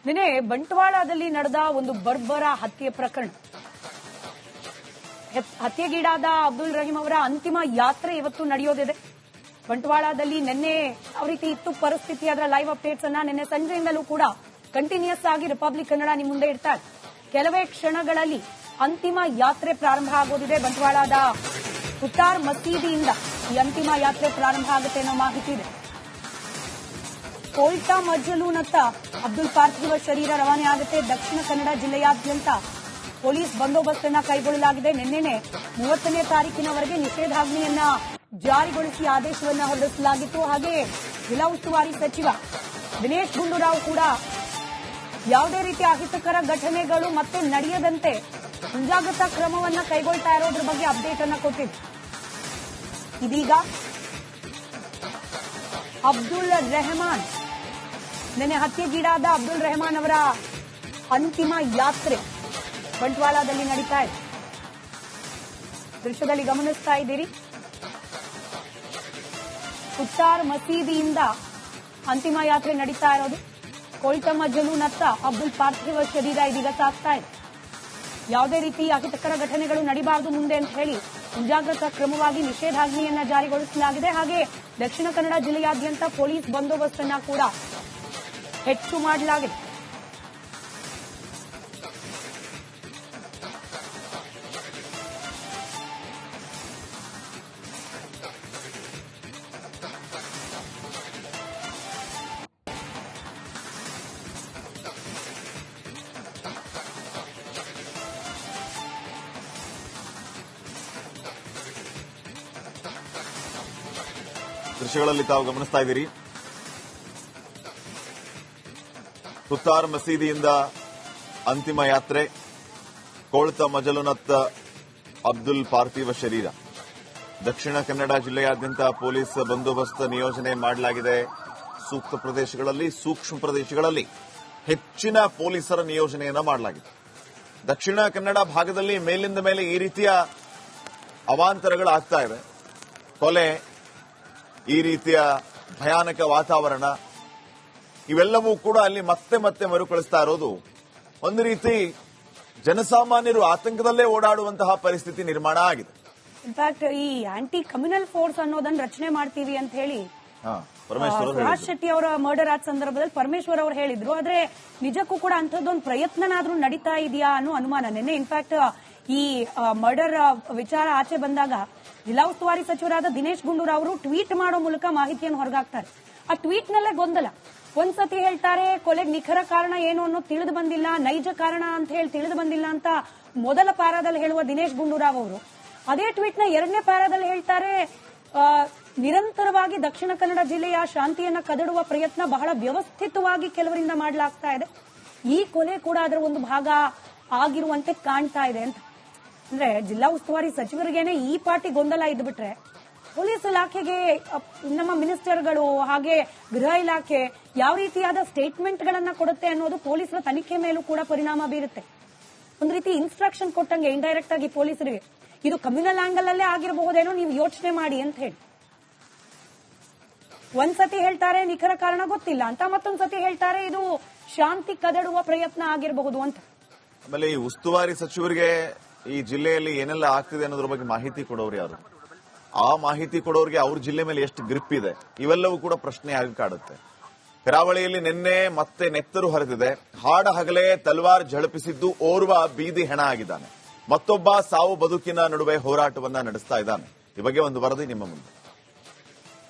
ನಿನ್ನೆ ಬಂಟ್ವಾಳದಲ್ಲಿ ನಡೆದ ಒಂದು ಬರ್ಬರ ಹತ್ಯೆ ಪ್ರಕರಣ. ಹತ್ಯೆಗೀಡಾದ ಅಬ್ದುಲ್ ರಹೀಂ ಅವರ ಅಂತಿಮ ಯಾತ್ರೆ ಇವತ್ತು ನಡೆಯೋದಿದೆ. ಬಂಟ್ವಾಳದಲ್ಲಿ ನಿನ್ನೆ ಯಾವ ರೀತಿ ಇತ್ತು ಪರಿಸ್ಥಿತಿ, ಅದರ ಲೈವ್ ಅಪ್ಡೇಟ್ಸ್ ಅನ್ನ ನಿನ್ನೆ ಸಂಜೆಯಿಂದಲೂ ಕೂಡ ಕಂಟಿನ್ಯೂಸ್ ಆಗಿ ರಿಪಬ್ಲಿಕ್ ಕನ್ನಡ ನಿಮ್ಮ ಮುಂದೆ ಇಡ್ತಾರೆ. ಕೆಲವೇ ಕ್ಷಣಗಳಲ್ಲಿ ಅಂತಿಮ ಯಾತ್ರೆ ಪ್ರಾರಂಭ ಆಗೋದಿದೆ. ಬಂಟ್ವಾಳದ ಹುತ್ತಾರ್ ಮಸೀದಿಯಿಂದ ಈ ಅಂತಿಮ ಯಾತ್ರೆ ಪ್ರಾರಂಭ ಆಗುತ್ತೆ ಅನ್ನೋ ಮಾಹಿತಿ ಇದೆ. ಕೋಲ್ಟಾ ಮಜ್ಜಲೂನತ್ತ ಅಬ್ದುಲ್ ಪಾರ್ಥಿವ ಶರೀರ ರವಾನೆ ಆಗುತ್ತೆ. ದಕ್ಷಿಣ ಕನ್ನಡ ಜಿಲ್ಲೆಯಾದ್ಯಂತ ಪೊಲೀಸ್ ಬಂದೋಬಸ್ತ್ ಅನ್ನ ಕೈಗೊಳ್ಳಲಾಗಿದೆ. ನಿನ್ನೆನೆ 30ನೇ ತಾರೀಕಿನವರೆಗೆ ನಿಷೇಧಾಜ್ಞೆಯನ್ನ ಜಾರಿಗೊಳಿಸಿ ಆದೇಶವನ್ನ ಹೊರಡಿಸಲಾಗಿತ್ತು. ಹಾಗೆ ಜಿಲ್ಲಾ ಉಸ್ತುವಾರಿ ಸಚಿವ ದಿನೇಶ್ ಗುಂಡೂರಾವ್ ಕೂಡ ಯಾವುದೇ ರೀತಿಯ ಅಹಿತಕರ ಘಟನೆಗಳು ಮತ್ತೆ ನಡೆಯದಂತೆ ಮುಂಜಾಗ್ರತಾ ಕ್ರಮವನ್ನ ಕೈಗೊಳ್ತಾ ಇರೋದ್ರ ಬಗ್ಗೆ ಅಪ್ಡೇಟ್ ಅನ್ನ ಕೊಟ್ಟಿದ್ರು. ಇದೀಗ ಅಬ್ದುಲ್ ರೆಹಮಾನ್, ನಿನ್ನೆ ಹತ್ಯೆಗೀಡಾದ ಅಬ್ದುಲ್ ರೆಹಮಾನ್ ಅವರ ಅಂತಿಮ ಯಾತ್ರೆ ಬಂಟ್ವಾಳದಲ್ಲಿ ನಡೀತಾ ಇದೆ. ದೃಶ್ಯದಲ್ಲಿ ಗಮನಿಸ್ತಾ ಇದ್ದೀರಿ, ಹುತ್ತಾರ್ ಮಸೀದಿಯಿಂದ ಅಂತಿಮ ಯಾತ್ರೆ ನಡೀತಾ ಇರೋದು. ಕೋಲ್ಟಾ ಮಜ್ಜಲೂನತ್ತ ಅಬ್ದುಲ್ ಪಾರ್ಥಿವ ಶರೀರ ಇದೀಗ ಸಾಗ್ತಾ ಇದೆ. ಯಾವುದೇ ರೀತಿ ಅಹಿತಕರ ಘಟನೆಗಳು ನಡೀಬಾರದು ಮುಂದೆ ಅಂತ ಹೇಳಿ ಮುಂಜಾಗ್ರತಾ ಕ್ರಮವಾಗಿ ನಿಷೇಧಾಜ್ಞೆಯನ್ನ ಜಾರಿಗೊಳಿಸಲಾಗಿದೆ. ಹಾಗೆ ದಕ್ಷಿಣ ಕನ್ನಡ ಜಿಲ್ಲೆಯಾದ್ಯಂತ ಪೊಲೀಸ್ ಬಂದೋಬಸ್ತ್ ಅನ್ನ ಕೂಡ ಹೆಚ್ಚು ಮಾಡಲಾಗಿದೆ. ದೃಶ್ಯಗಳಲ್ಲಿ ತಾವು ಗಮನಿಸ್ತಾ ಇದ್ದೀರಿ, ಹುತ್ತಾರ್ ಮಸೀದಿಯಿಂದ ಅಂತಿಮ ಯಾತ್ರೆ, ಕೋಲ್ಟಾ ಮಜಲುನತ್ತ ಅಬ್ದುಲ್ ಪಾರ್ಥಿವ ಶರೀರ. ದಕ್ಷಿಣ ಕನ್ನಡ ಜಿಲ್ಲೆಯಾದ್ಯಂತ ಪೊಲೀಸ್ ಬಂದೋಬಸ್ತ್ ನಿಯೋಜನೆ ಮಾಡಲಾಗಿದೆ. ಸೂಕ್ತ ಪ್ರದೇಶಗಳಲ್ಲಿ, ಸೂಕ್ಷ್ಮ ಪ್ರದೇಶಗಳಲ್ಲಿ ಹೆಚ್ಚಿನ ಪೊಲೀಸರ ನಿಯೋಜನೆಯನ್ನ ಮಾಡಲಾಗಿದೆ. ದಕ್ಷಿಣ ಕನ್ನಡ ಭಾಗದಲ್ಲಿ ಮೇಲಿಂದ ಮೇಲೆ ಈ ರೀತಿಯ ಅವಾಂತರಗಳಾಗ್ತಾ ಇವೆ. ಕೊಲೆ, ಈ ರೀತಿಯ ಭಯಾನಕ ವಾತಾವರಣ, ಇವೆಲ್ಲವೂ ಕೂಡ ಅಲ್ಲಿ ಮತ್ತೆ ಮತ್ತೆ ಮರುಕಳಿಸ್ತಾ ಇರೋದು ಒಂದು ರೀತಿ ಜನಸಾಮಾನ್ಯರು ಆತಂಕದಲ್ಲೇ ಓಡಾಡುವಂತಹ ಪರಿಸ್ಥಿತಿ ನಿರ್ಮಾಣ ಆಗಿದೆ. ಇನ್ಫ್ಯಾಕ್ಟ್ ಈ ಆಂಟಿ ಕಮ್ಯುನಲ್ ಫೋರ್ಸ್ ಅನ್ನೋದನ್ನ ರಚನೆ ಮಾಡ್ತೀವಿ ಅಂತ ಹೇಳಿ ಸುಹಾಸ್ ಶೆಟ್ಟಿ ಅವರ ಮರ್ಡರ್ ಆದ ಸಂದರ್ಭದಲ್ಲಿ ಪರಮೇಶ್ವರ್ ಅವರು ಹೇಳಿದ್ರು. ಆದ್ರೆ ನಿಜಕ್ಕೂ ಕೂಡ ಅಂಥದ್ದೊಂದು ಪ್ರಯತ್ನನಾದ್ರೂ ನಡೀತಾ ಇದೆಯಾ ಅನ್ನೋ ಅನುಮಾನ. ನಿನ್ನೆ ಇನ್ಫ್ಯಾಕ್ಟ್ ಈ ಮರ್ಡರ್ ವಿಚಾರ ಆಚೆ ಬಂದಾಗ ಜಿಲ್ಲಾ ಉಸ್ತುವಾರಿ ಸಚಿವರಾದ ದಿನೇಶ್ ಗುಂಡೂರಾವ್ ಅವರು ಟ್ವೀಟ್ ಮಾಡೋ ಮೂಲಕ ಮಾಹಿತಿಯನ್ನು ಹೊರಗಾಕ್ತಾರೆ. ಆ ಟ್ವೀಟ್ ನಲ್ಲೇ ಗೊಂದಲ. ಒಂದ್ಸತಿ ಹೇಳ್ತಾರೆ ಕೊಲೆಗೆ ನಿಖರ ಕಾರಣ ಏನು ಅನ್ನೋದು ತಿಳಿದು ಬಂದಿಲ್ಲ, ನೈಜ ಕಾರಣ ಅಂತ ಹೇಳಿ ತಿಳಿದು ಬಂದಿಲ್ಲ ಅಂತ ಮೊದಲ ಪ್ಯಾರಾದಲ್ಲಿ ಹೇಳುವ ದಿನೇಶ್ ಗುಂಡೂರಾವ್ ಅವರು ಅದೇ ಟ್ವೀಟ್ ನ ಎರಡನೇ ಪ್ಯಾರಾದಲ್ಲಿ ಹೇಳ್ತಾರೆ, ನಿರಂತರವಾಗಿ ದಕ್ಷಿಣ ಕನ್ನಡ ಜಿಲ್ಲೆಯ ಶಾಂತಿಯನ್ನ ಕದಡುವ ಪ್ರಯತ್ನ ಬಹಳ ವ್ಯವಸ್ಥಿತವಾಗಿ ಕೆಲವರಿಂದ ಮಾಡಲಾಗ್ತಾ ಇದೆ. ಈ ಕೊಲೆ ಕೂಡ ಅದರ ಒಂದು ಭಾಗ ಆಗಿರುವಂತೆ ಕಾಣ್ತಾ ಇದೆ ಅಂತ. ಅಂದ್ರೆ ಜಿಲ್ಲಾ ಉಸ್ತುವಾರಿ ಸಚಿವರಿಗೇನೆ ಈ ಪಾರ್ಟಿ ಗೊಂದಲ ಇದ್ಬಿಟ್ರೆ ಪೊಲೀಸ್ ಇಲಾಖೆಗೆ ನಮ್ಮ ಮಿನಿಸ್ಟರ್ಗಳು ಹಾಗೆ ಗೃಹ ಇಲಾಖೆ ಯಾವ ರೀತಿಯಾದ ಸ್ಟೇಟ್ಮೆಂಟ್ ಗಳನ್ನ ಕೊಡುತ್ತೆ ಅನ್ನೋದು ಪೊಲೀಸರ ತನಿಖೆ ಮೇಲೂ ಕೂಡ ಪರಿಣಾಮ ಬೀರುತ್ತೆ. ಒಂದು ರೀತಿ ಇನ್ಸ್ಟ್ರಕ್ಷನ್ ಕೊಟ್ಟಂಗೆ ಇಂಡೈರೆಕ್ಟ್ ಆಗಿ ಪೊಲೀಸರಿಗೆ ಇದು ಕಮ್ಯುನಲ್ ಆಂಗಲ್ ಅಲ್ಲೇ ಆಗಿರಬಹುದೇನೋ, ನೀವು ಯೋಚನೆ ಮಾಡಿ ಅಂತ ಹೇಳಿ. ಒಂದ್ಸತಿ ಹೇಳ್ತಾರೆ ನಿಖರ ಕಾರಣ ಗೊತ್ತಿಲ್ಲ ಅಂತ, ಮತ್ತೊಂದ್ಸತಿ ಹೇಳ್ತಾರೆ ಇದು ಶಾಂತಿ ಕದಡುವ ಪ್ರಯತ್ನ ಆಗಿರಬಹುದು ಅಂತ. ಆಮೇಲೆ ಈ ಉಸ್ತುವಾರಿ ಸಚಿವರಿಗೆ ಈ ಜಿಲ್ಲೆಯಲ್ಲಿ ಏನೆಲ್ಲ ಆಗ್ತಿದೆ ಅನ್ನೋದ್ರ ಬಗ್ಗೆ ಮಾಹಿತಿ ಕೊಡೋರು ಯಾರು? ಆ ಮಾಹಿತಿ ಕೊಡೋರಿಗೆ ಅವ್ರ ಜಿಲ್ಲೆ ಮೇಲೆ ಎಷ್ಟು ಗ್ರಿಪ್ ಇದೆ, ಇವೆಲ್ಲವೂ ಕೂಡ ಪ್ರಶ್ನೆ ಆಗಿ ಕಾಡುತ್ತೆ. ಕರಾವಳಿಯಲ್ಲಿ ನಿನ್ನೆ ಮತ್ತೆ ನೆತ್ತರು ಹರಿದಿದೆ. ಹಾಡ ಹಗಲೇ ತಲ್ವಾರ್ ಝಳಪಿಸಿದ್ದು ಓರ್ವ ಬೀದಿ ಹೆಣ ಆಗಿದ್ದಾನೆ. ಮತ್ತೊಬ್ಬ ಸಾವು ಬದುಕಿನ ನಡುವೆ ಹೋರಾಟವನ್ನ ನಡೆಸ್ತಾ ಇದ್ದಾನೆ. ಈ ಬಗ್ಗೆ ಒಂದು ವರದಿ ನಿಮ್ಮ ಮುಂದೆ.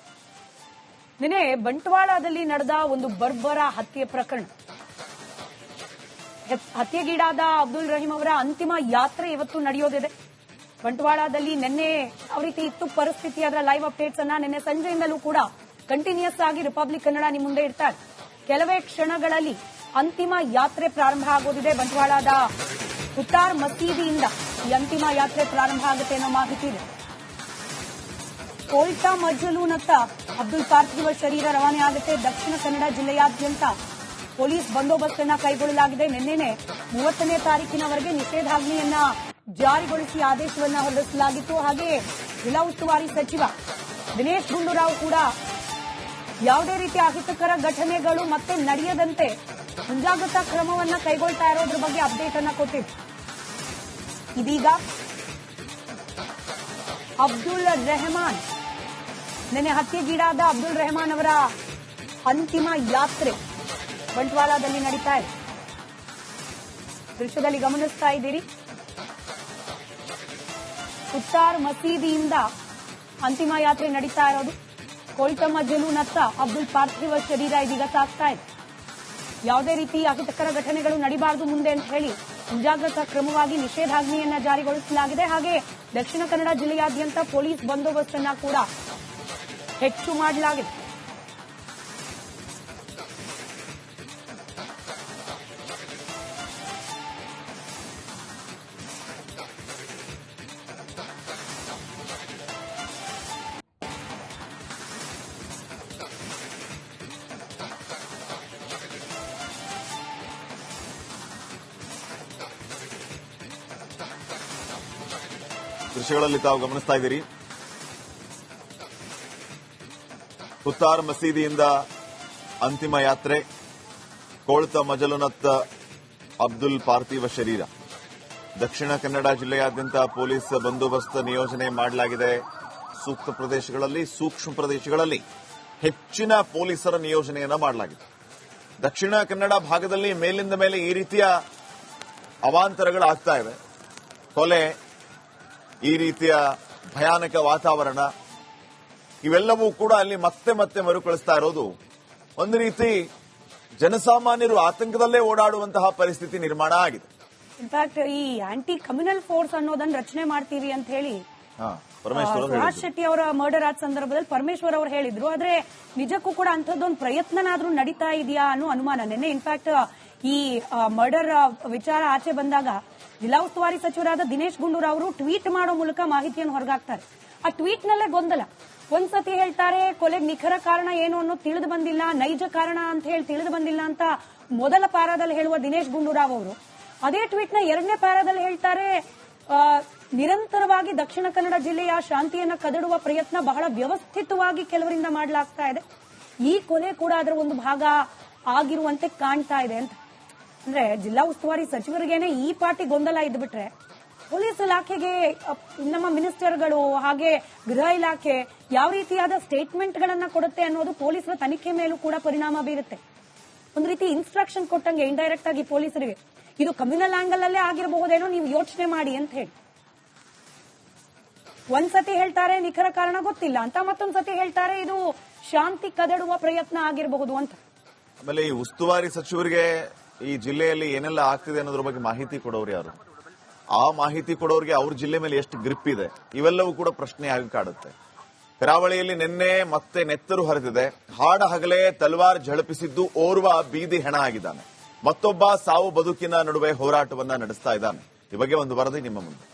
ನಿನ್ನೆ ಬಂಟ್ವಾಳದಲ್ಲಿ ನಡೆದ ಒಂದು ಬರ್ಬರ ಹತ್ಯೆ ಪ್ರಕರಣ. ಹತ್ಯೆಗೀಡಾದ ಅಬ್ದುಲ್ ರಹೀಂ ಅವರ ಅಂತಿಮ ಯಾತ್ರೆ ಇವತ್ತು ನಡೆಯೋದಿದೆ. ಬಂಟ್ವಾಳದಲ್ಲಿ ನಿನ್ನೆ ಯಾವ ರೀತಿ ಇತ್ತು ಪರಿಸ್ಥಿತಿ, ಅದರ ಲೈವ್ ಅಪ್ಡೇಟ್ಸ್ ಅನ್ನ ನಿನ್ನೆ ಸಂಜೆಯಿಂದಲೂ ಕೂಡ ಕಂಟಿನ್ಯೂಸ್ ಆಗಿ ರಿಪಬ್ಲಿಕ್ ಕನ್ನಡ ನಿಮ್ಮ ಮುಂದೆ ಇಡ್ತಾರೆ. ಕೆಲವೇ ಕ್ಷಣಗಳಲ್ಲಿ ಅಂತಿಮ ಯಾತ್ರೆ ಪ್ರಾರಂಭ ಆಗೋದಿದೆ. ಬಂಟ್ವಾಳದ ಹುತ್ತಾರ್ ಮಸೀದಿಯಿಂದ ಈ ಅಂತಿಮ ಯಾತ್ರೆ ಪ್ರಾರಂಭ ಆಗುತ್ತೆ ಅನ್ನೋ ಮಾಹಿತಿ ಇದೆ. ಕೋಲ್ಟಾ ಮಜ್ಜಲೂನತ್ತ ಅಬ್ದುಲ್ ಪಾರ್ಥಿವ ಶರೀರ ರವಾನೆ ಆಗುತ್ತೆ. ದಕ್ಷಿಣ ಕನ್ನಡ ಜಿಲ್ಲೆಯಾದ್ಯಂತ ಪೊಲೀಸ್ ಬಂದೋಬಸ್ತ್ ಅನ್ನ ಕೈಗೊಳ್ಳಲಾಗಿದೆ. ನಿನ್ನೆನೆ 30ನೇ ತಾರೀಕಿನವರೆಗೆ ನಿಷೇಧಾಜ್ಞೆಯನ್ನ ಜಾರಿಗೊಳಿಸಿ ಆದೇಶವನ್ನ ಹೊರಡಿಸಲಾಗಿತ್ತು. ಹಾಗೆ ಜಿಲ್ಲಾ ಉಸ್ತುವಾರಿ ಸಚಿವ ದಿನೇಶ್ ಗುಂಡೂರಾವ್ ಕೂಡ ಯಾವುದೇ ರೀತಿಯ ಅಹಿತಕರ ಘಟನೆಗಳು ಮತ್ತೆ ನಡೆಯದಂತೆ ಮುಂಜಾಗ್ರತಾ ಕ್ರಮವನ್ನ ಕೈಗೊಳ್ತಾ ಇರೋದ್ರ ಬಗ್ಗೆ ಅಪ್ಡೇಟ್ ಅನ್ನ ಕೊಟ್ಟಿದ್ರು. ಇದೀಗ ಅಬ್ದುಲ್ ರೆಹಮಾನ್, ನಿನ್ನೆ ಹತ್ಯೆಗೀಡಾದ ಅಬ್ದುಲ್ ರೆಹಮಾನ್ ಅವರ ಅಂತಿಮ ಯಾತ್ರೆ ಬಂಟ್ವಾಳದಲ್ಲಿ ನಡೀತಾ ಇದೆ. ದೃಶ್ಯದಲ್ಲಿ ಗಮನಿಸ್ತಾ ಇದ್ದೀರಿ, ಉತ್ತಾರ್ ಮಸೀದಿಯಿಂದ ಅಂತಿಮ ಯಾತ್ರೆ ನಡೀತಾ ಇರೋದು. ಕೊಳ್ತಮ್ಮ ಜಲೂನತ್ತ ಅಬ್ದುಲ್ ಪಾರ್ಥಿವ ಶರೀರ ಇದೀಗ ಸಾಗ್ತಾ ಇದೆ. ಯಾವುದೇ ರೀತಿ ಅಹಿತಕರ ಘಟನೆಗಳು ನಡೀಬಾರದು ಮುಂದೆ ಅಂತ ಹೇಳಿ ಮುಂಜಾಗ್ರತಾ ಕ್ರಮವಾಗಿ ನಿಷೇಧಾಜ್ಞೆಯನ್ನ ಜಾರಿಗೊಳಿಸಲಾಗಿದೆ. ಹಾಗೆ ದಕ್ಷಿಣ ಕನ್ನಡ ಜಿಲ್ಲೆಯಾದ್ಯಂತ ಪೊಲೀಸ್ ಬಂದೋಬಸ್ತ್ ಅನ್ನ ಕೂಡ ಹೆಚ್ಚು ಮಾಡಲಾಗಿದೆ. ದೃಶ್ಯಗಳಲ್ಲಿ ತಾವು ಗಮನಿಸ್ತಾ ಇದ್ದೀರಿ, ಉತ್ತಾರ್ ಮಸೀದಿಯಿಂದ ಅಂತಿಮ ಯಾತ್ರೆ, ಕೋಳ್ತ ಮಜಲುನತ್ತ ಅಬ್ದುಲ್ ಪಾರ್ಥಿವ ಶರೀರ. ದಕ್ಷಿಣ ಕನ್ನಡ ಜಿಲ್ಲೆಯಾದ್ಯಂತ ಪೊಲೀಸ್ ಬಂದೋಬಸ್ತ್ ನಿಯೋಜನೆ ಮಾಡಲಾಗಿದೆ. ಸೂಕ್ತ ಪ್ರದೇಶಗಳಲ್ಲಿ, ಸೂಕ್ಷ್ಮ ಪ್ರದೇಶಗಳಲ್ಲಿ ಹೆಚ್ಚಿನ ಪೊಲೀಸರ ನಿಯೋಜನೆಯನ್ನ ಮಾಡಲಾಗಿದೆ. ದಕ್ಷಿಣ ಕನ್ನಡ ಭಾಗದಲ್ಲಿ ಮೇಲಿಂದ ಮೇಲೆ ಈ ರೀತಿಯ ಅವಾಂತರಗಳಾಗ್ತಾ ಇವೆ. ಕೊಲೆ, ಈ ರೀತಿಯ ಭಯಾನಕ ವಾತಾವರಣ, ಇವೆಲ್ಲವೂ ಕೂಡ ಅಲ್ಲಿ ಮತ್ತೆ ಮತ್ತೆ ಮರುಕಳಿಸ್ತಾ ಇರೋದು ಒಂದು ರೀತಿ ಜನಸಾಮಾನ್ಯರು ಆತಂಕದಲ್ಲೇ ಓಡಾಡುವಂತಹ ಪರಿಸ್ಥಿತಿ ನಿರ್ಮಾಣ ಆಗಿದೆ. ಇನ್ಫ್ಯಾಕ್ಟ್ ಈ ಆಂಟಿ ಕಮ್ಯುನಲ್ ಫೋರ್ಸ್ ಅನ್ನೋದನ್ನ ರಚನೆ ಮಾಡ್ತೀವಿ ಅಂತ ಹೇಳಿ ಸುಹಾಸ್ ಶೆಟ್ಟಿ ಅವರ ಮರ್ಡರ್ ಆದ ಸಂದರ್ಭದಲ್ಲಿ ಪರಮೇಶ್ವರ್ ಅವರು ಹೇಳಿದ್ರು. ಆದ್ರೆ ನಿಜಕ್ಕೂ ಕೂಡ ಅಂಥದ್ದೊಂದು ಪ್ರಯತ್ನನಾದ್ರೂ ನಡೀತಾ ಇದೆಯಾ ಅನ್ನೋ ಅನುಮಾನ. ನಿನ್ನೆ ಇನ್ಫ್ಯಾಕ್ಟ್ ಈ ಮರ್ಡರ್ ವಿಚಾರ ಆಚೆ ಬಂದಾಗ ಜಿಲ್ಲಾ ಉಸ್ತುವಾರಿ ಸಚಿವರಾದ ದಿನೇಶ್ ಗುಂಡೂರಾವ್ ಅವರು ಟ್ವೀಟ್ ಮಾಡೋ ಮೂಲಕ ಮಾಹಿತಿಯನ್ನು ಹೊರಗಾಕ್ತಾರೆ. ಆ ಟ್ವೀಟ್ ನಲ್ಲೇ ಗೊಂದಲ. ಒಂದ್ಸತಿ ಹೇಳ್ತಾರೆ ಕೊಲೆಗೆ ನಿಖರ ಕಾರಣ ಏನು ಅನ್ನೋದು ತಿಳಿದು ಬಂದಿಲ್ಲ, ನೈಜ ಕಾರಣ ಅಂತ ಹೇಳಿ ತಿಳಿದು ಬಂದಿಲ್ಲ ಅಂತ ಮೊದಲ ಪ್ಯಾರಾದಲ್ಲಿ ಹೇಳುವ ದಿನೇಶ್ ಗುಂಡೂರಾವ್ ಅವರು ಅದೇ ಟ್ವೀಟ್ ನ ಎರಡನೇ ಪ್ಯಾರಾದಲ್ಲಿ ಹೇಳ್ತಾರೆ, ನಿರಂತರವಾಗಿ ದಕ್ಷಿಣ ಕನ್ನಡ ಜಿಲ್ಲೆಯ ಶಾಂತಿಯನ್ನ ಕದಡುವ ಪ್ರಯತ್ನ ಬಹಳ ವ್ಯವಸ್ಥಿತವಾಗಿ ಕೆಲವರಿಂದ ಮಾಡಲಾಗ್ತಾ ಇದೆ. ಈ ಕೊಲೆ ಕೂಡ ಅದರ ಒಂದು ಭಾಗ ಆಗಿರುವಂತೆ ಕಾಣ್ತಾ ಇದೆ ಅಂತ. ಅಂದ್ರೆ ಜಿಲ್ಲಾ ಉಸ್ತುವಾರಿ ಸಚಿವರಿಗೇನೆ ಈ ಪಾರ್ಟಿ ಗೊಂದಲ ಇದ್ಬಿಟ್ರೆ ಪೊಲೀಸ್ ಇಲಾಖೆಗೆ ನಮ್ಮ ಮಿನಿಸ್ಟರ್ಗಳು ಹಾಗೆ ಗೃಹ ಇಲಾಖೆ ಯಾವ ರೀತಿಯಾದ ಸ್ಟೇಟ್ಮೆಂಟ್ಗಳನ್ನ ಕೊಡುತ್ತೆ ಅನ್ನೋದು ಪೊಲೀಸರ ತನಿಖೆ ಮೇಲೂ ಕೂಡ ಪರಿಣಾಮ ಬೀರುತ್ತೆ. ಒಂದು ರೀತಿ ಇನ್ಸ್ಟ್ರಕ್ಷನ್ ಕೊಟ್ಟಂಗೆ ಇಂಡೈರೆಕ್ಟ್ ಆಗಿ ಪೊಲೀಸರಿಗೆ ಇದು ಕಮ್ಯುನಲ್ ಆಂಗಲ್ ಅಲ್ಲೇ ಆಗಿರಬಹುದೇನೋ, ನೀವು ಯೋಚನೆ ಮಾಡಿ ಅಂತ ಹೇಳಿ. ಒಂದ್ಸತಿ ಹೇಳ್ತಾರೆ ನಿಖರ ಕಾರಣ ಗೊತ್ತಿಲ್ಲ ಅಂತ, ಮತ್ತೊಂದ್ಸತಿ ಹೇಳ್ತಾರೆ ಇದು ಶಾಂತಿ ಕದಡುವ ಪ್ರಯತ್ನ ಆಗಿರಬಹುದು ಅಂತ. ಆಮೇಲೆ ಈ ಉಸ್ತುವಾರಿ ಸಚಿವರಿಗೆ ಈ ಜಿಲ್ಲೆಯಲ್ಲಿ ಏನೆಲ್ಲ ಆಗ್ತಿದೆ ಅನ್ನೋದ್ರ ಬಗ್ಗೆ ಮಾಹಿತಿ ಕೊಡೋರು ಯಾರು? ಆ ಮಾಹಿತಿ ಕೊಡೋರಿಗೆ ಅವ್ರ ಜಿಲ್ಲೆ ಮೇಲೆ ಎಷ್ಟು ಗ್ರಿಪ್ ಇದೆ, ಇವೆಲ್ಲವೂ ಕೂಡ ಪ್ರಶ್ನೆ ಆಗಿ ಕಾಡುತ್ತೆ. ಕರಾವಳಿಯಲ್ಲಿ ನಿನ್ನೆ ಮತ್ತೆ ನೆತ್ತರು ಹರಿದಿದೆ. ಹಾಡ ಹಗಲೇ ತಲ್ವಾರ್ ಝಳಪಿಸಿದ್ದು ಓರ್ವ ಬೀದಿ ಹೆಣ ಆಗಿದ್ದಾನೆ. ಮತ್ತೊಬ್ಬ ಸಾವು ಬದುಕಿನ ನಡುವೆ ಹೋರಾಟವನ್ನ ನಡೆಸ್ತಾ ಇದ್ದಾನೆ. ಈ ಬಗ್ಗೆ ಒಂದು ವರದಿ ನಿಮ್ಮ ಮುಂದೆ.